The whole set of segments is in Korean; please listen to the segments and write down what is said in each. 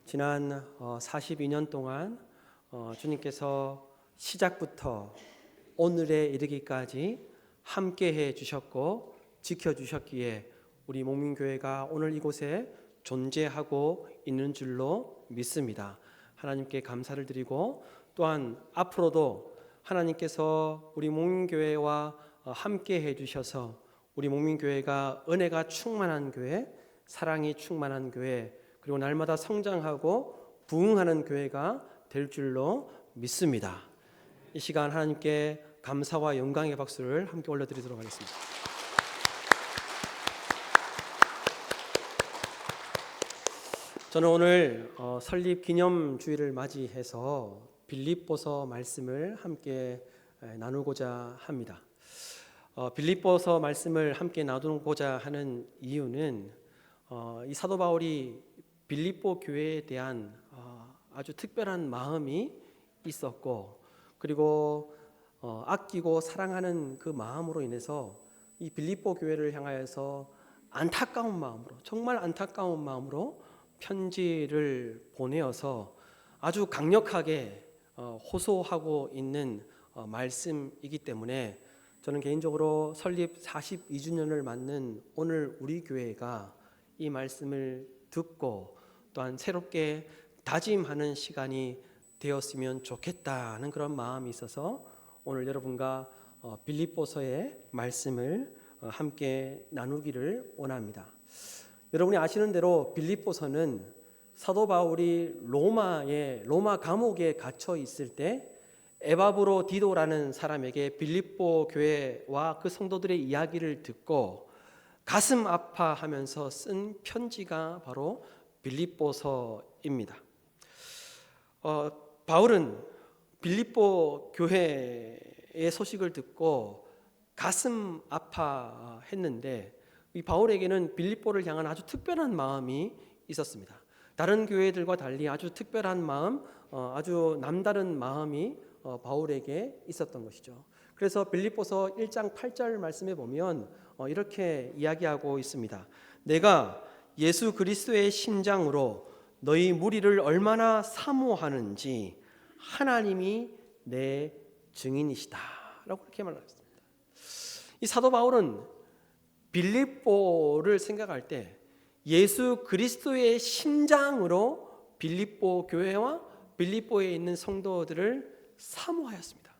지난 42년 동안 주님께서 시작부터 오늘에 이르기까지 함께해 주셨고 지켜주셨기에 우리 목민교회가 오늘 이곳에 존재하고 있는 줄로 믿습니다. 하나님께 감사를 드리고 또한 앞으로도 하나님께서 우리 목민교회와 함께해 주셔서 우리 목민교회가 은혜가 충만한 교회, 사랑이 충만한 교회, 그리고 날마다 성장하고 부흥하는 교회가 될 줄로 믿습니다. 이 시간 하나님께 감사와 영광의 박수를 함께 올려드리도록 하겠습니다. 저는 오늘 설립 기념주일을 맞이해서 빌립보서 말씀을 함께 나누고자 합니다. 빌립보서 말씀을 함께 나누고자 하는 이유는 이 사도 바울이 빌립보 교회에 대한 아주 특별한 마음이 있었고, 그리고 아끼고 사랑하는 그 마음으로 인해서 이 빌립보 교회를 향하여서 안타까운 마음으로, 정말 안타까운 마음으로 편지를 보내어서 아주 강력하게 호소하고 있는 말씀이기 때문에 저는 개인적으로 설립 42주년을 맞는 오늘 우리 교회가 이 말씀을 듣고 또한 새롭게 다짐하는 시간이 되었으면 좋겠다는 그런 마음이 있어서 오늘 여러분과 빌립보서의 말씀을 함께 나누기를 원합니다. 여러분이 아시는 대로 빌립보서는 사도 바울이 로마 감옥에 갇혀 있을 때 에바브로 디도라는 사람에게 빌립보 교회와 그 성도들의 이야기를 듣고 가슴 아파하면서 쓴 편지가 바로 빌립보서입니다. 바울은 빌립보 교회의 소식을 듣고 가슴 아파했는데 이 바울에게는 빌립보를 향한 아주 특별한 마음이 있었습니다. 다른 교회들과 달리 아주 특별한 마음, 아주 남다른 마음이 바울에게 있었던 것이죠. 그래서 빌립보서 1장 8절 말씀에 보면 이렇게 이야기하고 있습니다. 내가 예수 그리스도의 심장으로 너희 무리를 얼마나 사모하는지 하나님이 내 증인이시다 라고 그렇게 말했습니다. 이 사도 바울은 빌립보를 생각할 때 예수 그리스도의 심장으로 빌립보 교회와 빌립보에 있는 성도들을 사모하였습니다.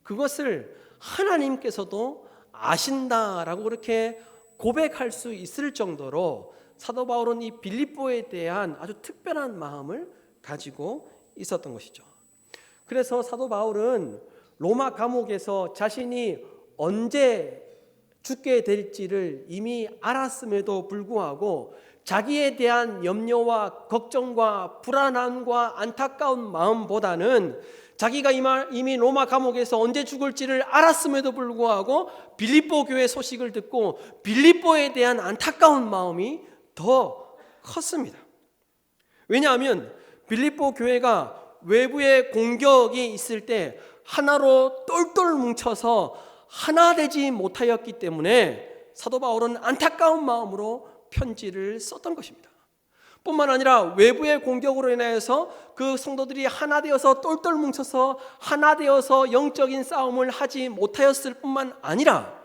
그것을 하나님께서도 아신다라고 그렇게 고백할 수 있을 정도로 사도 바울은 이 빌립보에 대한 아주 특별한 마음을 가지고 있었던 것이죠. 그래서 사도 바울은 로마 감옥에서 자신이 언제 죽게 될지를 이미 알았음에도 불구하고 자기에 대한 염려와 걱정과 불안함과 안타까운 마음보다는 자기가 이미 로마 감옥에서 언제 죽을지를 알았음에도 불구하고 빌립보 교회 소식을 듣고 빌립보에 대한 안타까운 마음이 더 컸습니다. 왜냐하면 빌립보 교회가 외부의 공격이 있을 때 하나로 똘똘 뭉쳐서 하나 되지 못하였기 때문에 사도 바울은 안타까운 마음으로 편지를 썼던 것입니다. 뿐만 아니라 외부의 공격으로 인하여서 그 성도들이 하나 되어서 똘똘 뭉쳐서 하나 되어서 영적인 싸움을 하지 못하였을 뿐만 아니라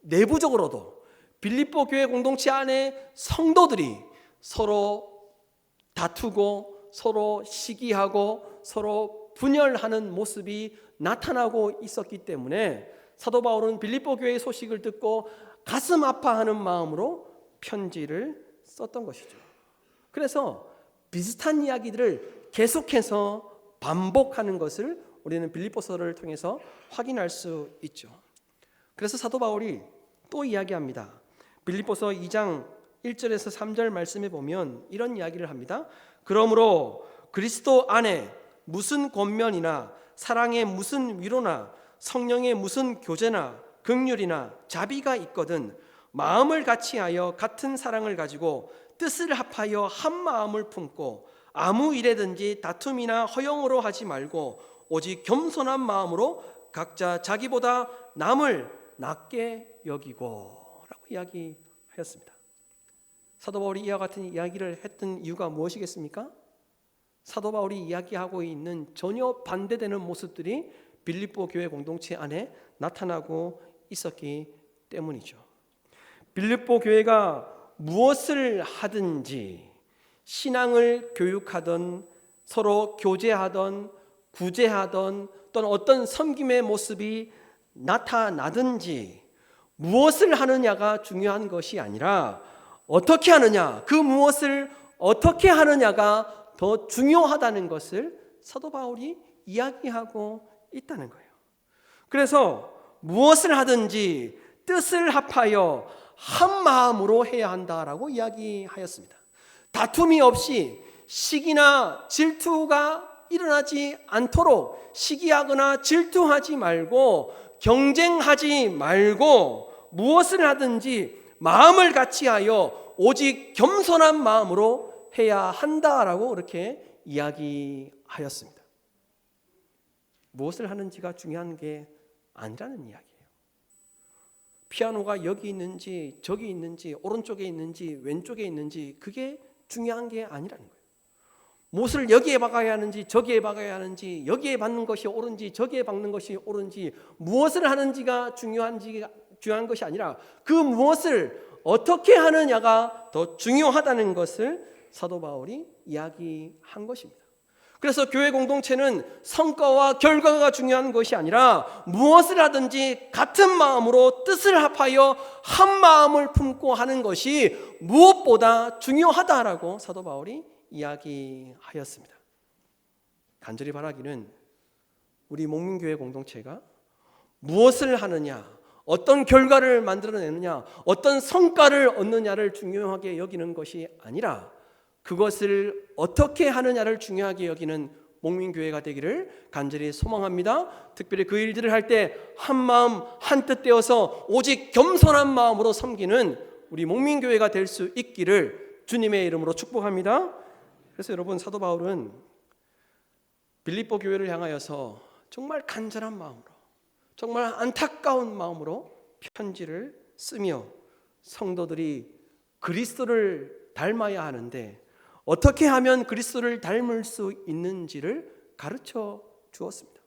내부적으로도 빌립보 교회 공동체 안에 성도들이 서로 다투고 서로 시기하고 서로 분열하는 모습이 나타나고 있었기 때문에 사도 바울은 빌립보 교회의 소식을 듣고 가슴 아파하는 마음으로 편지를 썼던 것이죠. 그래서 비슷한 이야기들을 계속해서 반복하는 것을 우리는 빌립보서를 통해서 확인할 수 있죠. 그래서 사도 바울이 또 이야기합니다. 빌립보서 2장 1절에서 3절 말씀에 보면 이런 이야기를 합니다. 그러므로 그리스도 안에 무슨 권면이나 사랑의 무슨 위로나 성령의 무슨 교제나 긍휼이나 자비가 있거든 마음을 같이하여 같은 사랑을 가지고 뜻을 합하여 한 마음을 품고 아무 일에든지 다툼이나 허영으로 하지 말고 오직 겸손한 마음으로 각자 자기보다 남을 낮게 여기고 라고 이야기하였습니다. 사도 바울이 이와 같은 이야기를 했던 이유가 무엇이겠습니까? 사도 바울이 이야기하고 있는 전혀 반대되는 모습들이 빌립보 교회 공동체 안에 나타나고 있었기 때문이죠. 빌립보 교회가 무엇을 하든지 신앙을 교육하던, 서로 교제하던, 구제하던, 또는 어떤 섬김의 모습이 나타나든지 무엇을 하느냐가 중요한 것이 아니라 어떻게 하느냐, 그 무엇을 어떻게 하느냐가 더 중요하다는 것을 사도 바울이 이야기하고 있다는 거예요. 그래서 무엇을 하든지 뜻을 합하여 한 마음으로 해야 한다라고 이야기하였습니다. 다툼이 없이 시기나 질투가 일어나지 않도록 시기하거나 질투하지 말고 경쟁하지 말고 무엇을 하든지 마음을 같이하여 오직 겸손한 마음으로 해야 한다라고 그렇게 이야기하였습니다. 무엇을 하는지가 중요한 게 아니라는 이야기예요. 피아노가 여기 있는지 저기 있는지 오른쪽에 있는지 왼쪽에 있는지 그게 중요한 게 아니라는 거예요. 무엇을 여기에 박아야 하는지 저기에 박아야 하는지 여기에 박는 것이 옳은지 저기에 박는 것이 옳은지 무엇을 하는지가 중요한 것이 아니라 그 무엇을 어떻게 하느냐가 더 중요하다는 것을 사도 바울이 이야기한 것입니다. 그래서 교회 공동체는 성과와 결과가 중요한 것이 아니라 무엇을 하든지 같은 마음으로 뜻을 합하여 한 마음을 품고 하는 것이 무엇보다 중요하다라고 사도 바울이 이야기하였습니다. 간절히 바라기는 우리 목민교회 공동체가 무엇을 하느냐, 어떤 결과를 만들어내느냐, 어떤 성과를 얻느냐를 중요하게 여기는 것이 아니라 그것을 어떻게 하느냐를 중요하게 여기는 목민교회가 되기를 간절히 소망합니다. 특별히 그 일들을 할 때 한 마음 한 뜻 되어서 오직 겸손한 마음으로 섬기는 우리 목민교회가 될 수 있기를 주님의 이름으로 축복합니다. 그래서 여러분, 사도 바울은 빌립보 교회를 향하여서 정말 간절한 마음으로, 정말 안타까운 마음으로 편지를 쓰며 성도들이 그리스도를 닮아야 하는데 어떻게 하면 그리스도를 닮을 수 있는지를 가르쳐 주었습니다.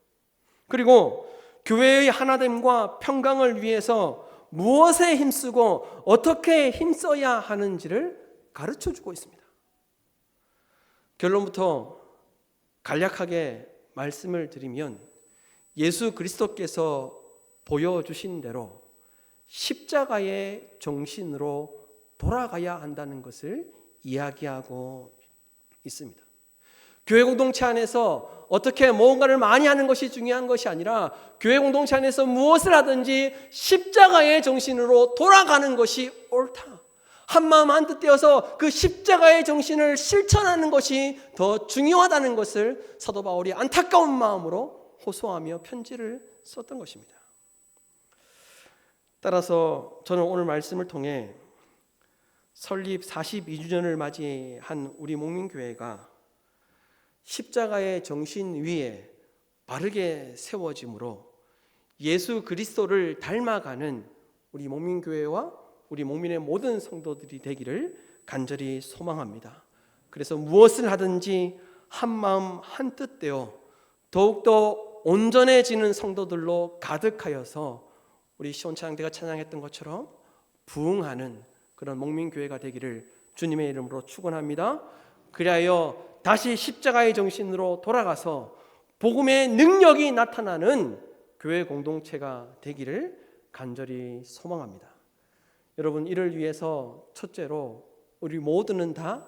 그리고 교회의 하나됨과 평강을 위해서 무엇에 힘쓰고 어떻게 힘써야 하는지를 가르쳐 주고 있습니다. 결론부터 간략하게 말씀을 드리면 예수 그리스도께서 보여주신 대로 십자가의 정신으로 돌아가야 한다는 것을 이야기하고 있습니다. 교회 공동체 안에서 어떻게 뭔가를 많이 하는 것이 중요한 것이 아니라 교회 공동체 안에서 무엇을 하든지 십자가의 정신으로 돌아가는 것이 옳다. 한마음 한뜻 되어서 그 십자가의 정신을 실천하는 것이 더 중요하다는 것을 사도 바울이 안타까운 마음으로 호소하며 편지를 썼던 것입니다. 따라서 저는 오늘 말씀을 통해 설립 42주년을 맞이한 우리 목민교회가 십자가의 정신 위에 바르게 세워짐으로 예수 그리스도를 닮아가는 우리 목민교회와 우리 목민의 모든 성도들이 되기를 간절히 소망합니다. 그래서 무엇을 하든지 한 마음 한 뜻 되어 더욱더 온전해지는 성도들로 가득하여서 우리 시온찬양대가 찬양했던 것처럼 부흥하는 그런 목민교회가 되기를 주님의 이름으로 축원합니다. 그리하여 다시 십자가의 정신으로 돌아가서 복음의 능력이 나타나는 교회 공동체가 되기를 간절히 소망합니다. 여러분, 이를 위해서 첫째로 우리 모두는 다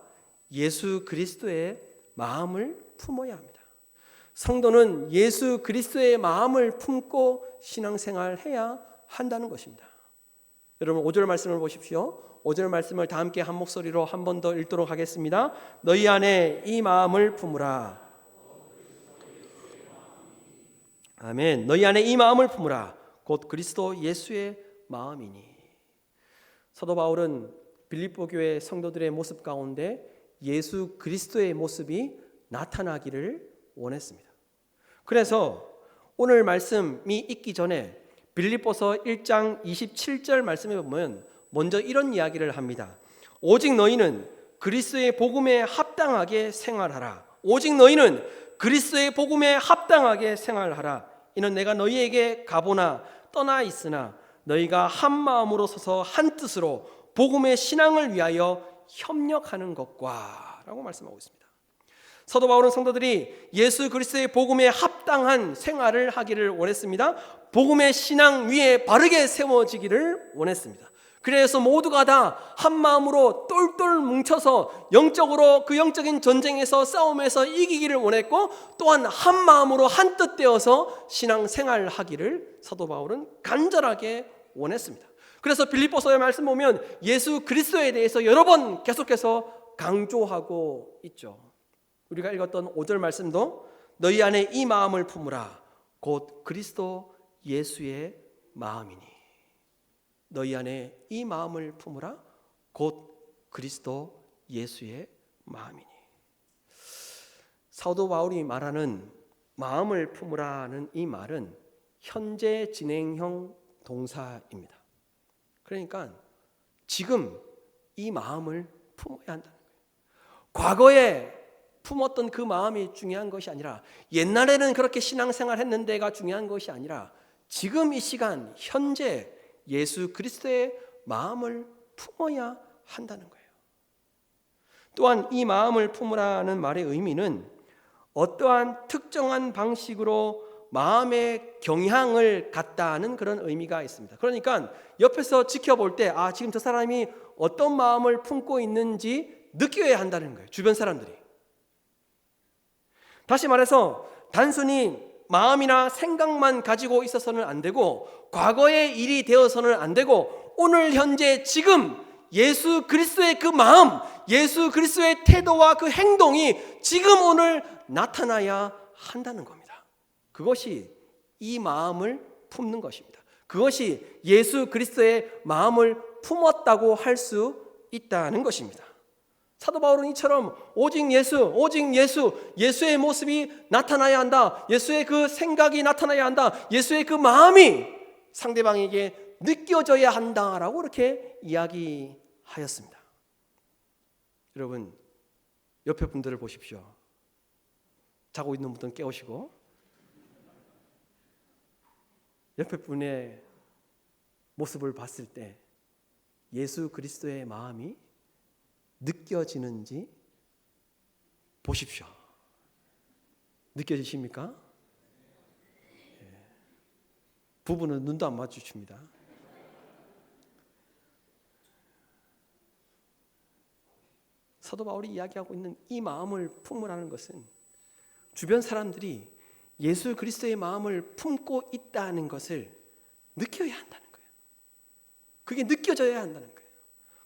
예수 그리스도의 마음을 품어야 합니다. 성도는 예수 그리스도의 마음을 품고 신앙생활해야 한다는 것입니다. 여러분, 5절 말씀을 보십시오. 5절 말씀을 다 함께 한 목소리로 한 번 더 읽도록 하겠습니다. 너희 안에 이 마음을 품으라. 아멘. 너희 안에 이 마음을 품으라. 곧 그리스도 예수의 마음이니. 사도 바울은 빌립보 교회 성도들의 모습 가운데 예수 그리스도의 모습이 나타나기를 원했습니다. 그래서 오늘 말씀이 있기 전에 빌립보서 1장 27절 말씀에 보면 먼저 이런 이야기를 합니다. 오직 너희는 그리스도의 복음에 합당하게 생활하라. 오직 너희는 그리스도의 복음에 합당하게 생활하라. 이는 내가 너희에게 가보나 떠나 있으나 너희가 한 마음으로 서서 한 뜻으로 복음의 신앙을 위하여 협력하는 것과 라고 말씀하고 있습니다. 사도 바울은 성도들이 예수 그리스도의 복음에 합당한 생활을 하기를 원했습니다. 복음의 신앙 위에 바르게 세워지기를 원했습니다. 그래서 모두가 다 한 마음으로 똘똘 뭉쳐서 영적으로 그 영적인 전쟁에서 싸움에서 이기기를 원했고, 또한 한 마음으로 한뜻 되어서 신앙생활을 하기를 사도 바울은 간절하게 원했습니다. 그래서 빌립보서의 말씀 보면 예수 그리스도에 대해서 여러 번 계속해서 강조하고 있죠. 우리가 읽었던 5절 말씀도 너희 안에 이 마음을 품으라 곧 그리스도 예수의 마음이니. 너희 안에 이 마음을 품으라 곧 그리스도 예수의 마음이니. 사도 바울이 말하는 마음을 품으라는 이 말은 현재 진행형 동사입니다. 그러니까 지금 이 마음을 품어야 한다는 거예요. 과거에 품었던 그 마음이 중요한 것이 아니라, 옛날에는 그렇게 신앙생활 했는데가 중요한 것이 아니라, 지금 이 시간 현재 예수 그리스도의 마음을 품어야 한다는 거예요. 또한 이 마음을 품으라는 말의 의미는 어떠한 특정한 방식으로 마음의 경향을 갖다는 그런 의미가 있습니다. 그러니까 옆에서 지켜볼 때 지금 저 사람이 어떤 마음을 품고 있는지 느껴야 한다는 거예요. 주변 사람들이. 다시 말해서 단순히 마음이나 생각만 가지고 있어서는 안 되고, 과거의 일이 되어서는 안 되고, 오늘 현재 지금 예수 그리스도의 그 마음, 예수 그리스도의 태도와 그 행동이 지금 오늘 나타나야 한다는 겁니다. 그것이 이 마음을 품는 것입니다. 그것이 예수 그리스도의 마음을 품었다고 할 수 있다는 것입니다. 사도 바울은 이처럼 오직 예수, 예수의 모습이 나타나야 한다. 예수의 그 생각이 나타나야 한다. 예수의 그 마음이 상대방에게 느껴져야 한다라고 이렇게 이야기하였습니다. 여러분, 옆에 분들을 보십시오. 자고 있는 분들은 깨우시고, 옆에 분의 모습을 봤을 때 예수 그리스도의 마음이 느껴지는지 보십시오. 느껴지십니까? 부부는 눈도 안 마주칩니다. 사도 바울이 이야기하고 있는 이 마음을 품으라는 것은 주변 사람들이 예수 그리스도의 마음을 품고 있다는 것을 느껴야 한다는 거예요. 그게 느껴져야 한다는 거예요.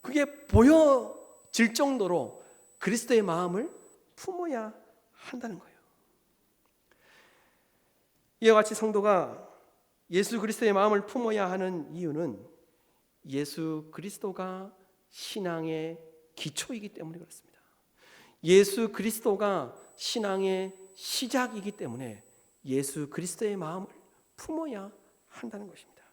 그게 보여질 정도로 그리스도의 마음을 품어야 한다는 거예요. 이와 같이 성도가 예수 그리스도의 마음을 품어야 하는 이유는 예수 그리스도가 신앙의 기초이기 때문에 그렇습니다. 예수 그리스도가 신앙의 시작이기 때문에 예수 그리스도의 마음을 품어야 한다는 것입니다.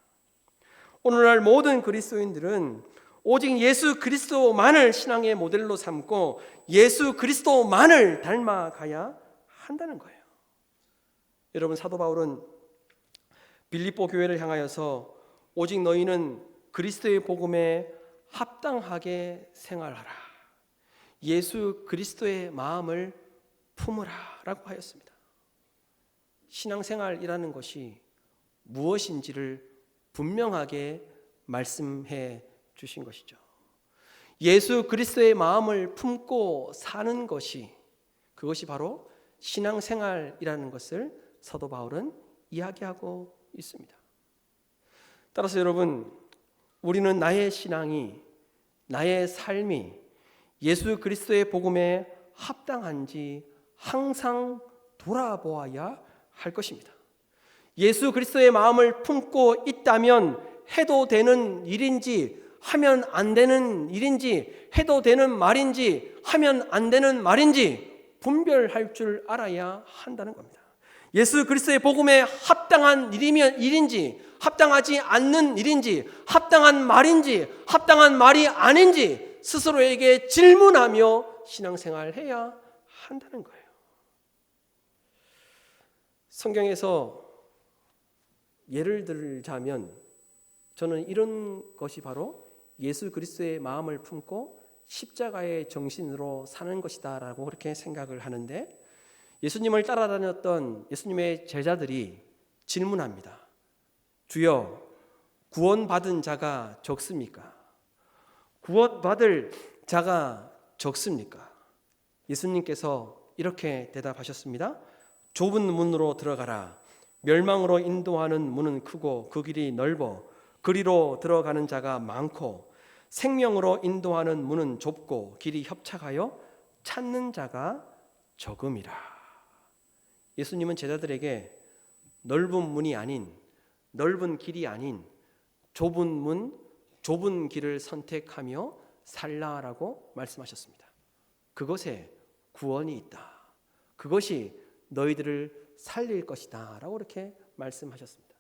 오늘날 모든 그리스도인들은 오직 예수 그리스도만을 신앙의 모델로 삼고 예수 그리스도만을 닮아가야 한다는 거예요. 여러분, 사도 바울은 빌립보 교회를 향하여서 오직 너희는 그리스도의 복음에 합당하게 생활하라, 예수 그리스도의 마음을 품으라 라고 하였습니다. 신앙생활이라는 것이 무엇인지를 분명하게 말씀해 주신 것이죠. 예수 그리스도의 마음을 품고 사는 것이, 그것이 바로 신앙생활이라는 것을 사도 바울은 이야기하고 있습니다. 따라서 여러분, 우리는 나의 신앙이, 나의 삶이 예수 그리스도의 복음에 합당한지 항상 돌아보아야 할 것입니다. 예수 그리스도의 마음을 품고 있다면 해도 되는 일인지 하면 안 되는 일인지, 해도 되는 말인지 하면 안 되는 말인지 분별할 줄 알아야 한다는 겁니다. 예수 그리스도의 복음에 합당한 일이면 일인지, 합당하지 않는 일인지, 합당한 말인지, 합당한 말이 아닌지 스스로에게 질문하며 신앙생활을 해야 한다는 거예요. 성경에서 예를 들자면 저는 이런 것이 바로 예수 그리스도의 마음을 품고 십자가의 정신으로 사는 것이다 라고 그렇게 생각을 하는데, 예수님을 따라다녔던 예수님의 제자들이 질문합니다. 주여, 구원받은 자가 적습니까? 구원받을 자가 적습니까? 예수님께서 이렇게 대답하셨습니다. 좁은 문으로 들어가라. 멸망으로 인도하는 문은 크고 그 길이 넓어 그리로 들어가는 자가 많고 생명으로 인도하는 문은 좁고 길이 협착하여 찾는 자가 적음이라. 예수님은 제자들에게 넓은 문이 아닌, 넓은 길이 아닌 좁은 문, 좁은 길을 선택하며 살라라고 말씀하셨습니다. 그것에 구원이 있다. 그것이 너희들을 살릴 것이다 라고 그렇게 말씀하셨습니다.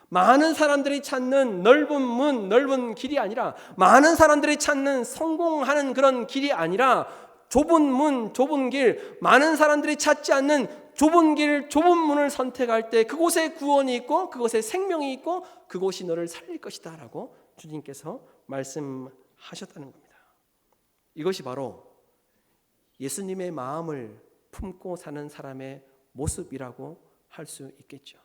많은 사람들이 찾는 넓은 문, 넓은 길이 아니라, 많은 사람들이 찾는 성공하는 그런 길이 아니라 좁은 문, 좁은 길, 많은 사람들이 찾지 않는 좁은 길, 좁은 문을 선택할 때 그곳에 구원이 있고 그곳에 생명이 있고 그곳이 너를 살릴 것이다 라고 주님께서 말씀하셨다는 겁니다. 이것이 바로 예수님의 마음을 품고 사는 사람의 모습이라고 할 수 있겠죠.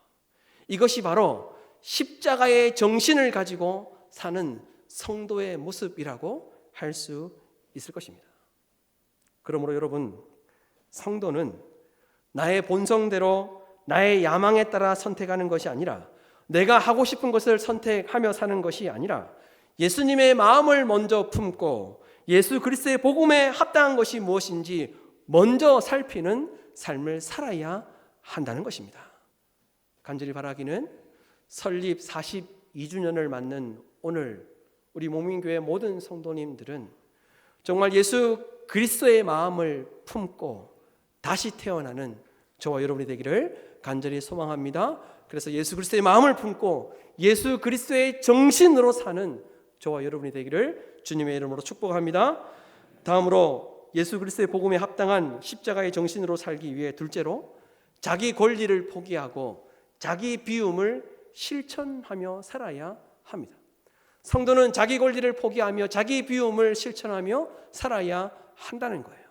이것이 바로 십자가의 정신을 가지고 사는 성도의 모습이라고 할 수 있을 것입니다. 그러므로 여러분, 성도는 나의 본성대로 나의 야망에 따라 선택하는 것이 아니라, 내가 하고 싶은 것을 선택하며 사는 것이 아니라 예수님의 마음을 먼저 품고 예수 그리스도의 복음에 합당한 것이 무엇인지 먼저 살피는 삶을 살아야 한다는 것입니다. 간절히 바라기는 설립 42주년을 맞는 오늘 우리 목민교회 모든 성도님들은 정말 예수 그리스도의 마음을 품고 다시 태어나는 저와 여러분이 되기를 간절히 소망합니다. 그래서 예수 그리스도의 마음을 품고 예수 그리스도의 정신으로 사는 저와 여러분이 되기를 주님의 이름으로 축복합니다. 다음으로 예수 그리스도의 복음에 합당한 십자가의 정신으로 살기 위해 둘째로 자기 권리를 포기하고 자기 비움을 실천하며 살아야 합니다. 성도는 자기 권리를 포기하며 자기 비움을 실천하며 살아야 한다는 거예요.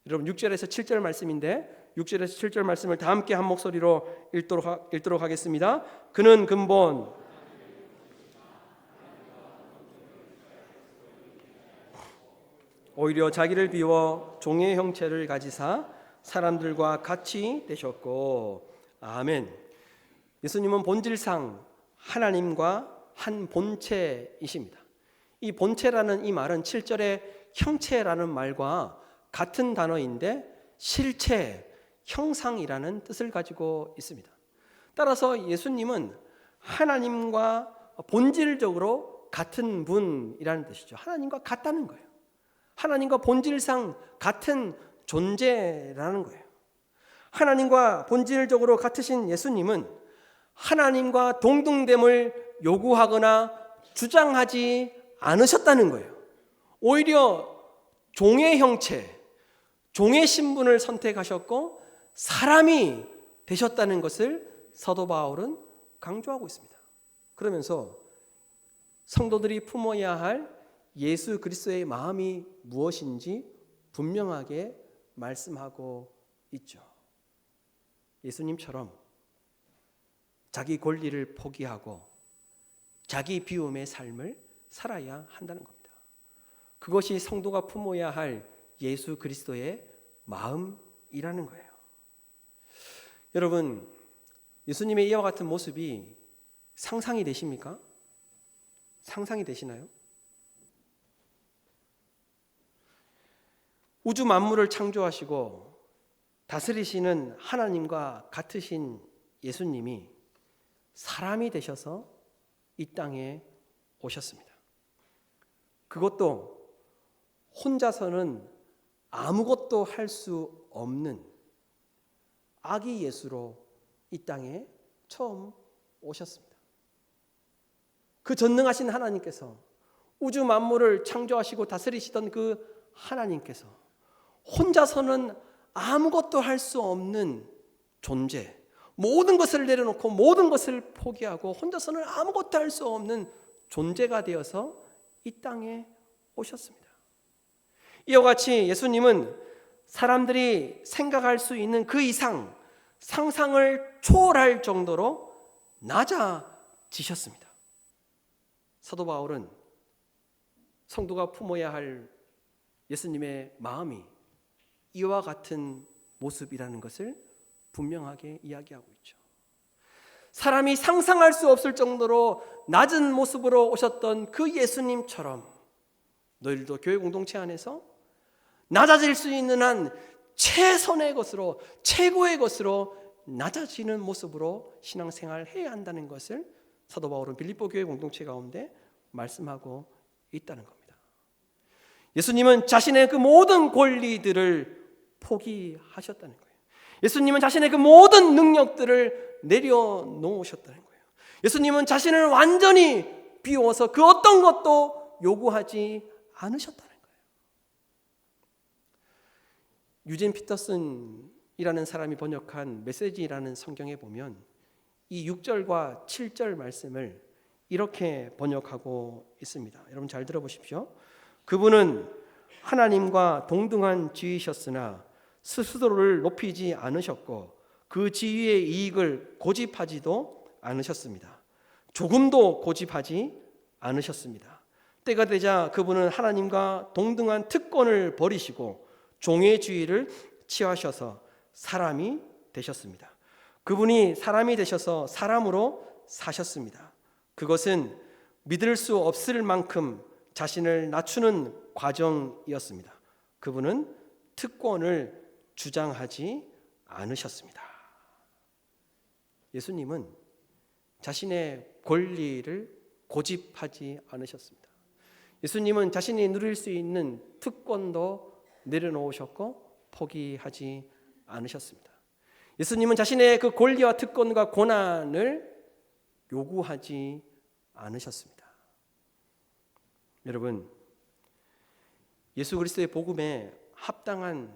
여러분 6절에서 7절 말씀인데 6절에서 7절 말씀을 다 함께 한 목소리로 읽도록 하겠습니다. 그는 근본 오히려 자기를 비워 종의 형체를 가지사 사람들과 같이 되셨고. 아멘. 예수님은 본질상 하나님과 한 본체이십니다. 이 본체라는 이 말은 7절의 형체라는 말과 같은 단어인데 실체, 형상이라는 뜻을 가지고 있습니다. 따라서 예수님은 하나님과 본질적으로 같은 분이라는 뜻이죠. 하나님과 같다는 거예요. 하나님과 본질상 같은 존재라는 거예요. 하나님과 본질적으로 같으신 예수님은 하나님과 동등됨을 요구하거나 주장하지 않으셨다는 거예요. 오히려 종의 형체, 종의 신분을 선택하셨고 사람이 되셨다는 것을 사도 바울은 강조하고 있습니다. 그러면서 성도들이 품어야 할 예수 그리스도의 마음이 무엇인지 분명하게 말씀하고 있죠. 예수님처럼 자기 권리를 포기하고 자기 비움의 삶을 살아야 한다는 겁니다. 그것이 성도가 품어야 할 예수 그리스도의 마음이라는 거예요. 여러분, 예수님의 이와 같은 모습이 상상이 되십니까? 상상이 되시나요? 우주 만물을 창조하시고 다스리시는 하나님과 같으신 예수님이 사람이 되셔서 이 땅에 오셨습니다. 그것도 혼자서는 아무것도 할 수 없는 아기 예수로 이 땅에 처음 오셨습니다. 그 전능하신 하나님께서 우주 만물을 창조하시고 다스리시던 그 하나님께서 혼자서는 아무것도 할 수 없는 존재, 모든 것을 내려놓고 모든 것을 포기하고 혼자서는 아무것도 할 수 없는 존재가 되어서 이 땅에 오셨습니다. 이와 같이 예수님은 사람들이 생각할 수 있는 그 이상 상상을 초월할 정도로 낮아지셨습니다. 사도 바울은 성도가 품어야 할 예수님의 마음이 이와 같은 모습이라는 것을 분명하게 이야기하고 있죠. 사람이 상상할 수 없을 정도로 낮은 모습으로 오셨던 그 예수님처럼 너희들도 교회 공동체 안에서 낮아질 수 있는 한 최선의 것으로, 최고의 것으로 낮아지는 모습으로 신앙생활을 해야 한다는 것을 사도 바울은 빌립보 교회 공동체 가운데 말씀하고 있다는 겁니다. 예수님은 자신의 그 모든 권리들을 포기하셨다는 거예요. 예수님은 자신의 그 모든 능력들을 내려놓으셨다는 거예요. 예수님은 자신을 완전히 비워서 그 어떤 것도 요구하지 않으셨다는 거예요. 유진 피터슨이라는 사람이 번역한 메시지라는 성경에 보면 이 6절과 7절 말씀을 이렇게 번역하고 있습니다. 여러분 잘 들어보십시오. 그분은 하나님과 동등한 지위셨으나 스스로를 높이지 않으셨고 그 지위의 이익을 고집하지도 않으셨습니다. 조금도 고집하지 않으셨습니다. 때가 되자 그분은 하나님과 동등한 특권을 버리시고 종의 지위를 취하셔서 사람이 되셨습니다. 그분이 사람이 되셔서 사람으로 사셨습니다. 그것은 믿을 수 없을 만큼 자신을 낮추는 과정이었습니다. 그분은 특권을 주장하지 않으셨습니다. 예수님은 자신의 권리를 고집하지 않으셨습니다. 예수님은 자신이 누릴 수 있는 특권도 내려놓으셨고 포기하지 않으셨습니다. 예수님은 자신의 그 권리와 특권과 고난을 요구하지 않으셨습니다. 여러분, 예수 그리스도의 복음에 합당한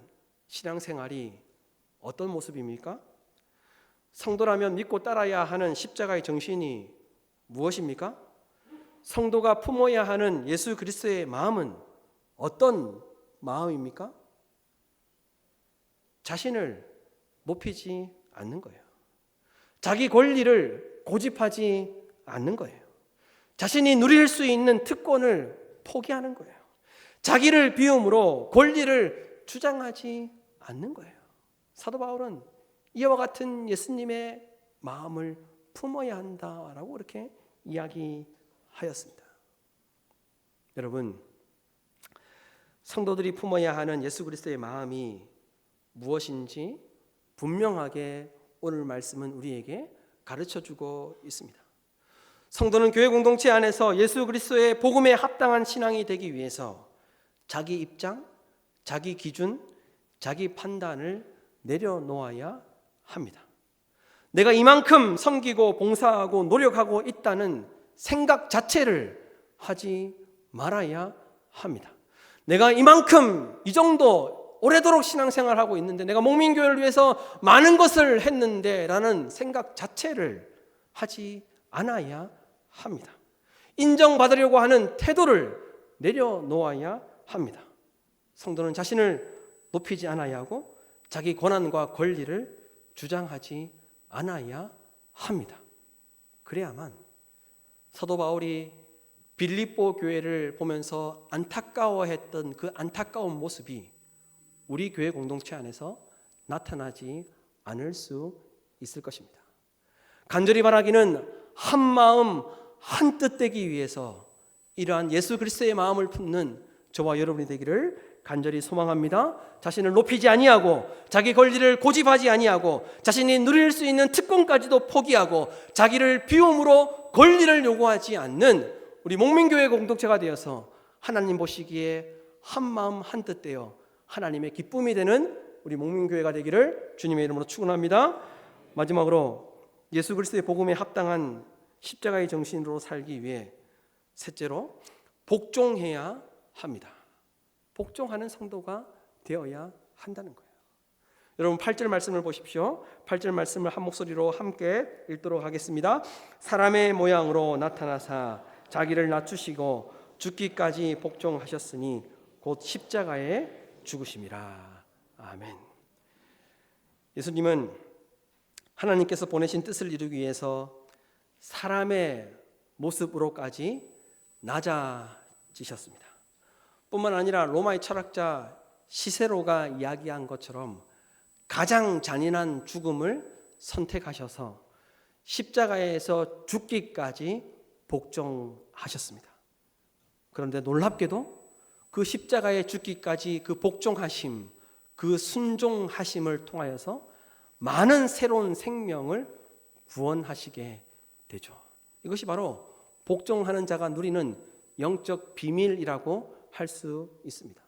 신앙생활이 어떤 모습입니까? 성도라면 믿고 따라야 하는 십자가의 정신이 무엇입니까? 성도가 품어야 하는 예수 그리스도의 마음은 어떤 마음입니까? 자신을 높이지 않는 거예요. 자기 권리를 고집하지 않는 거예요. 자신이 누릴 수 있는 특권을 포기하는 거예요. 자기를 비움으로 권리를 주장하지 않는 거예요. 사도 바울은 이와 같은 예수님의 마음을 품어야 한다라고 이렇게 이야기하였습니다. 여러분, 성도들이 품어야 하는 예수 그리스도의 마음이 무엇인지 분명하게 오늘 말씀은 우리에게 가르쳐주고 있습니다. 성도는 교회 공동체 안에서 예수 그리스도의 복음에 합당한 신앙이 되기 위해서 자기 입장, 자기 기준, 자기 판단을 내려놓아야 합니다. 내가 이만큼 섬기고 봉사하고 노력하고 있다는 생각 자체를 하지 말아야 합니다. 내가 이만큼 이 정도 오래도록 신앙생활하고 있는데 내가 목민교회를 위해서 많은 것을 했는데 라는 생각 자체를 하지 않아야 합니다. 인정받으려고 하는 태도를 내려놓아야 합니다. 성도는 자신을 높이지 않아야 하고 자기 권한과 권리를 주장하지 않아야 합니다. 그래야만 사도 바울이 빌립보 교회를 보면서 안타까워했던 그 안타까운 모습이 우리 교회 공동체 안에서 나타나지 않을 수 있을 것입니다. 간절히 바라기는 한 마음 한 뜻 되기 위해서 이러한 예수 그리스도의 마음을 품는 저와 여러분이 되기를 간절히 소망합니다. 자신을 높이지 아니하고 자기 권리를 고집하지 아니하고 자신이 누릴 수 있는 특권까지도 포기하고 자기를 비움으로 권리를 요구하지 않는 우리 목민교회 공동체가 되어서 하나님 보시기에 한 마음 한 뜻 되어 하나님의 기쁨이 되는 우리 목민교회가 되기를 주님의 이름으로 축원합니다. 마지막으로 예수 그리스도의 복음에 합당한 십자가의 정신으로 살기 위해 셋째로 복종해야 합니다. 복종하는 성도가 되어야 한다는 거예요. 여러분 8절 말씀을 보십시오. 8절 말씀을 한 목소리로 함께 읽도록 하겠습니다. 사람의 모양으로 나타나사 자기를 낮추시고 죽기까지 복종하셨으니 곧 십자가에 죽으심이라. 아멘. 예수님은 하나님께서 보내신 뜻을 이루기 위해서 사람의 모습으로까지 낮아지셨습니다. 뿐만 아니라 로마의 철학자 시세로가 이야기한 것처럼 가장 잔인한 죽음을 선택하셔서 십자가에서 죽기까지 복종하셨습니다. 그런데 놀랍게도 그 십자가에 죽기까지 그 복종하심, 그 순종하심을 통하여서 많은 새로운 생명을 구원하시게 되죠. 이것이 바로 복종하는 자가 누리는 영적 비밀이라고 할 수 있습니다.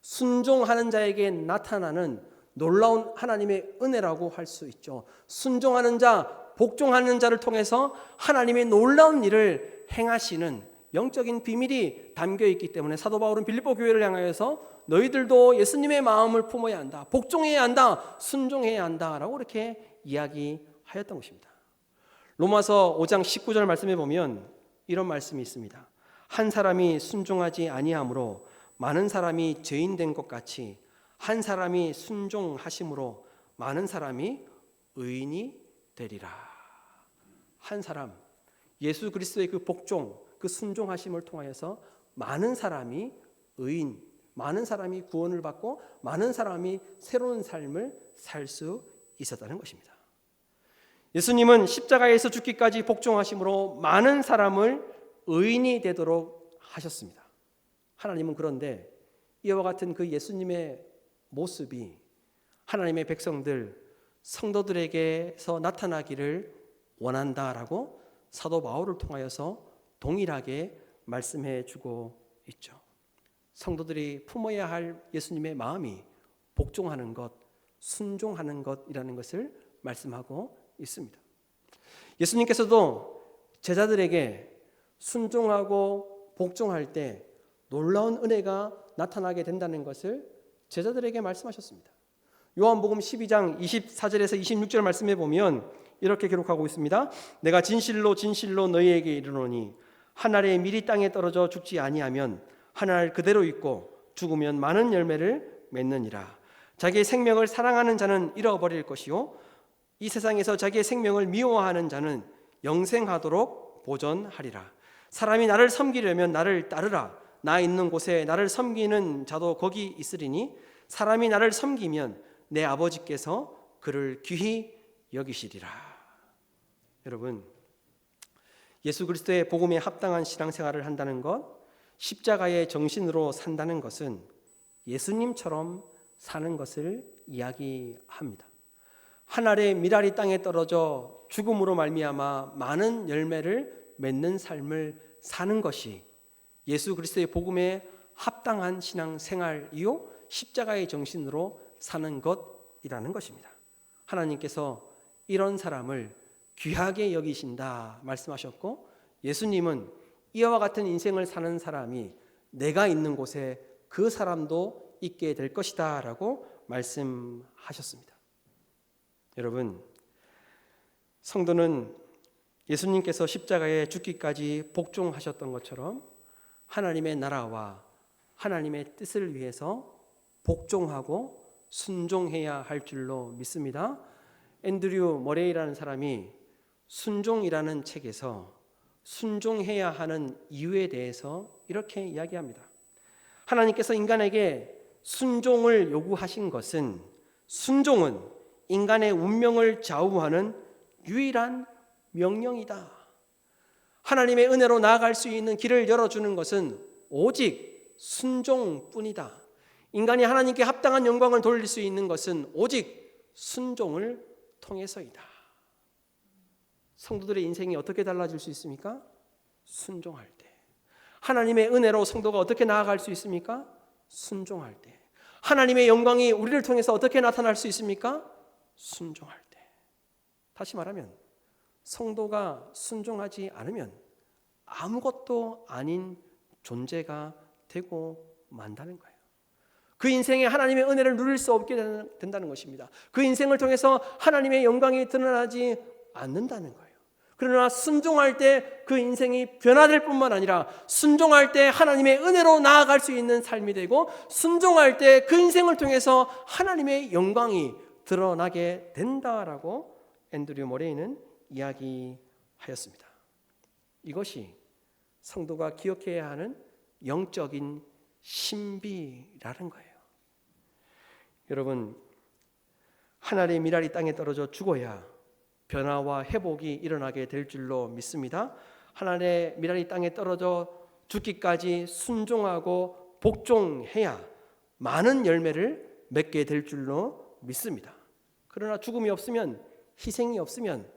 순종하는 자에게 나타나는 놀라운 하나님의 은혜라고 할 수 있죠. 순종하는 자, 복종하는 자를 통해서 하나님의 놀라운 일을 행하시는 영적인 비밀이 담겨 있기 때문에 사도 바울은 빌립보 교회를 향하여서 너희들도 예수님의 마음을 품어야 한다, 복종해야 한다, 순종해야 한다라고 이렇게 이야기하였던 것입니다. 로마서 5장 19절 말씀에 보면 이런 말씀이 있습니다. 한 사람이 순종하지 아니함으로 많은 사람이 죄인 된 것 같이 한 사람이 순종하심으로 많은 사람이 의인이 되리라. 한 사람, 예수 그리스도의 그 복종, 그 순종하심을 통하여서 많은 사람이 의인, 많은 사람이 구원을 받고 많은 사람이 새로운 삶을 살 수 있었다는 것입니다. 예수님은 십자가에서 죽기까지 복종하심으로 많은 사람을 의인이 되도록 하셨습니다. 하나님은 그런데 이와 같은 그 예수님의 모습이 하나님의 백성들, 성도들에게서 나타나기를 원한다라고 사도 바울을 통하여서 동일하게 말씀해 주고 있죠. 성도들이 품어야 할 예수님의 마음이 복종하는 것, 순종하는 것이라는 것을 말씀하고 있습니다. 예수님께서도 제자들에게 순종하고 복종할 때 놀라운 은혜가 나타나게 된다는 것을 제자들에게 말씀하셨습니다. 요한복음 12장 24절에서 26절 말씀해 보면 이렇게 기록하고 있습니다. 내가 진실로 진실로 너희에게 이르노니 한 알의 밀이 땅에 떨어져 죽지 아니하면 한 알 그대로 있고 죽으면 많은 열매를 맺느니라. 자기의 생명을 사랑하는 자는 잃어버릴 것이요 이 세상에서 자기의 생명을 미워하는 자는 영생하도록 보존하리라. 사람이 나를 섬기려면 나를 따르라. 나 있는 곳에 나를 섬기는 자도 거기 있으리니 사람이 나를 섬기면 내 아버지께서 그를 귀히 여기시리라. 여러분, 예수 그리스도의 복음에 합당한 신앙생활을 한다는 것, 십자가의 정신으로 산다는 것은 예수님처럼 사는 것을 이야기합니다. 한 알의 밀알이 땅에 떨어져 죽음으로 말미암아 많은 열매를 맺는 삶을 사는 것이 예수 그리스도의 복음에 합당한 신앙생활이요 십자가의 정신으로 사는 것이라는 것입니다. 하나님께서 이런 사람을 귀하게 여기신다 말씀하셨고, 예수님은 이와 같은 인생을 사는 사람이 내가 있는 곳에 그 사람도 있게 될 것이다 라고 말씀하셨습니다. 여러분, 성도는 예수님께서 십자가에 죽기까지 복종하셨던 것처럼 하나님의 나라와 하나님의 뜻을 위해서 복종하고 순종해야 할 줄로 믿습니다. 앤드류 머레이라는 사람이 순종이라는 책에서 순종해야 하는 이유에 대해서 이렇게 이야기합니다. 하나님께서 인간에게 순종을 요구하신 것은, 순종은 인간의 운명을 좌우하는 유일한 명령이다. 하나님의 은혜로 나아갈 수 있는 길을 열어주는 것은 오직 순종뿐이다. 인간이 하나님께 합당한 영광을 돌릴 수 있는 것은 오직 순종을 통해서이다. 성도들의 인생이 어떻게 달라질 수 있습니까? 순종할 때. 하나님의 은혜로 성도가 어떻게 나아갈 수 있습니까? 순종할 때. 하나님의 영광이 우리를 통해서 어떻게 나타날 수 있습니까? 순종할 때. 다시 말하면 성도가 순종하지 않으면 아무것도 아닌 존재가 되고 만다는 거예요. 그 인생에 하나님의 은혜를 누릴 수 없게 된다는 것입니다. 그 인생을 통해서 하나님의 영광이 드러나지 않는다는 거예요. 그러나 순종할 때 그 인생이 변화될 뿐만 아니라 순종할 때 하나님의 은혜로 나아갈 수 있는 삶이 되고 순종할 때 그 인생을 통해서 하나님의 영광이 드러나게 된다라고 앤드류 모레이는 이야기하였습니다. 이것이 성도가 기억해야 하는 영적인 신비라는 거예요. 여러분, 하늘의 미랄이 땅에 떨어져 죽어야 변화와 회복이 일어나게 될 줄로 믿습니다. 하늘의 미랄이 땅에 떨어져 죽기까지 순종하고 복종해야 많은 열매를 맺게 될 줄로 믿습니다. 그러나 죽음이 없으면, 희생이 없으면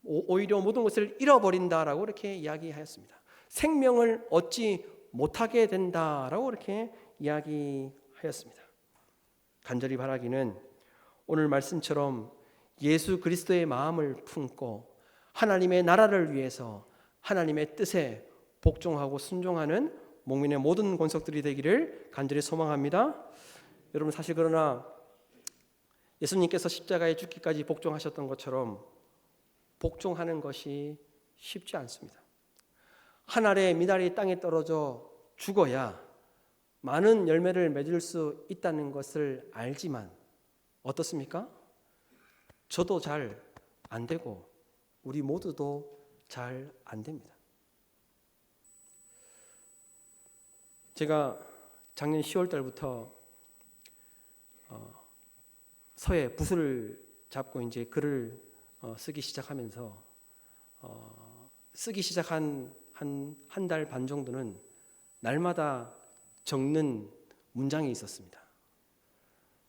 오히려 모든 것을 잃어버린다라고 이렇게 이야기하였습니다. 생명을 얻지 못하게 된다라고 이렇게 이야기하였습니다. 간절히 바라기는 오늘 말씀처럼 예수 그리스도의 마음을 품고 하나님의 나라를 위해서 하나님의 뜻에 복종하고 순종하는 목민의 모든 권속들이 되기를 간절히 소망합니다. 여러분, 사실 그러나 예수님께서 십자가에 죽기까지 복종하셨던 것처럼 복종하는 것이 쉽지 않습니다. 하늘의 미달이 땅에 떨어져 죽어야 많은 열매를 맺을 수 있다는 것을 알지만 어떻습니까? 저도 잘 안 되고 우리 모두도 잘 안 됩니다. 제가 작년 10월 달부터 서예 붓을 잡고 이제 글을 쓰기 시작하면서 쓰기 시작한 한 달 반 정도는 날마다 적는 문장이 있었습니다.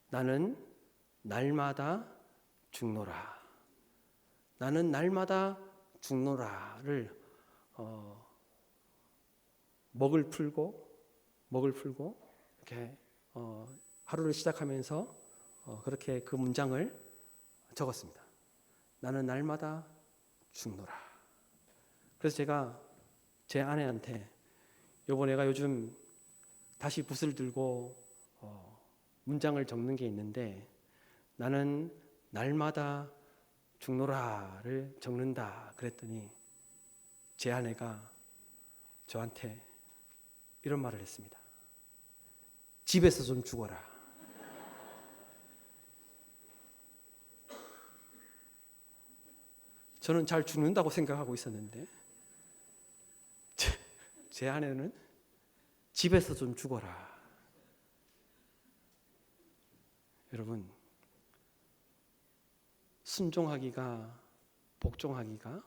나는 날마다 죽노라. 나는 날마다 죽노라를 먹을 풀고 이렇게 하루를 시작하면서 그렇게 그 문장을 적었습니다. 나는 날마다 죽노라. 그래서 제가 제 아내한테 여보, 내가 요즘 다시 붓을 들고 문장을 적는 게 있는데 나는 날마다 죽노라를 적는다 그랬더니 제 아내가 저한테 이런 말을 했습니다. 집에서 좀 죽어라. 저는 잘 죽는다고 생각하고 있었는데 제 아내는 집에서 좀 죽어라. 여러분, 순종하기가, 복종하기가,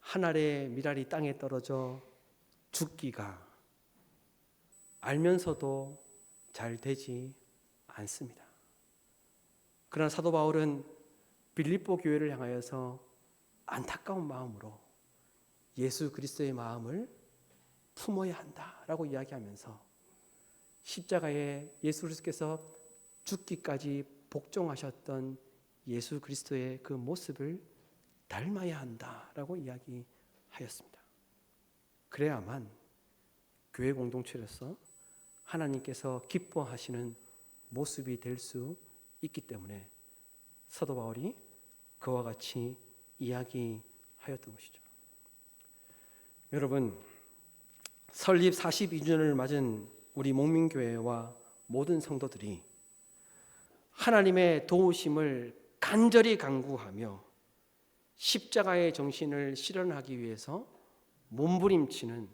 하늘의 미랄이 땅에 떨어져 죽기가 알면서도 잘 되지 않습니다. 그러나 사도 바울은 빌립보 교회를 향하여서 안타까운 마음으로 예수 그리스도의 마음을 품어야 한다라고 이야기하면서 십자가에 예수 그리스도께서 죽기까지 복종하셨던 예수 그리스도의 그 모습을 닮아야 한다라고 이야기하였습니다. 그래야만 교회 공동체로서 하나님께서 기뻐하시는 모습이 될 수 있기 때문에 사도 바울이 그와 같이 이야기하였던 것이죠. 여러분, 설립 42주년을 맞은 우리 목민교회와 모든 성도들이 하나님의 도우심을 간절히 간구하며 십자가의 정신을 실현하기 위해서 몸부림치는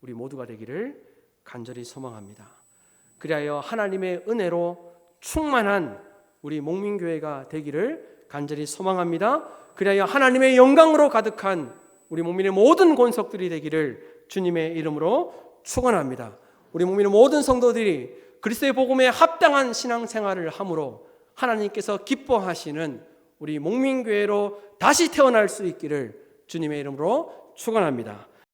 우리 모두가 되기를 간절히 소망합니다. 그리하여 하나님의 은혜로 충만한 우리 목민교회가 되기를 간절히 소망합니다. 그리하여 하나님의 영광으로 가득한 우리 목민의 모든 권속들이 되기를 주님의 이름으로 축원합니다. 우리 목민의 모든 성도들이 그리스도의 복음에 합당한 신앙생활을 함으로 하나님께서 기뻐하시는 우리 목민교회로 다시 태어날 수 있기를 주님의 이름으로 축원합니다.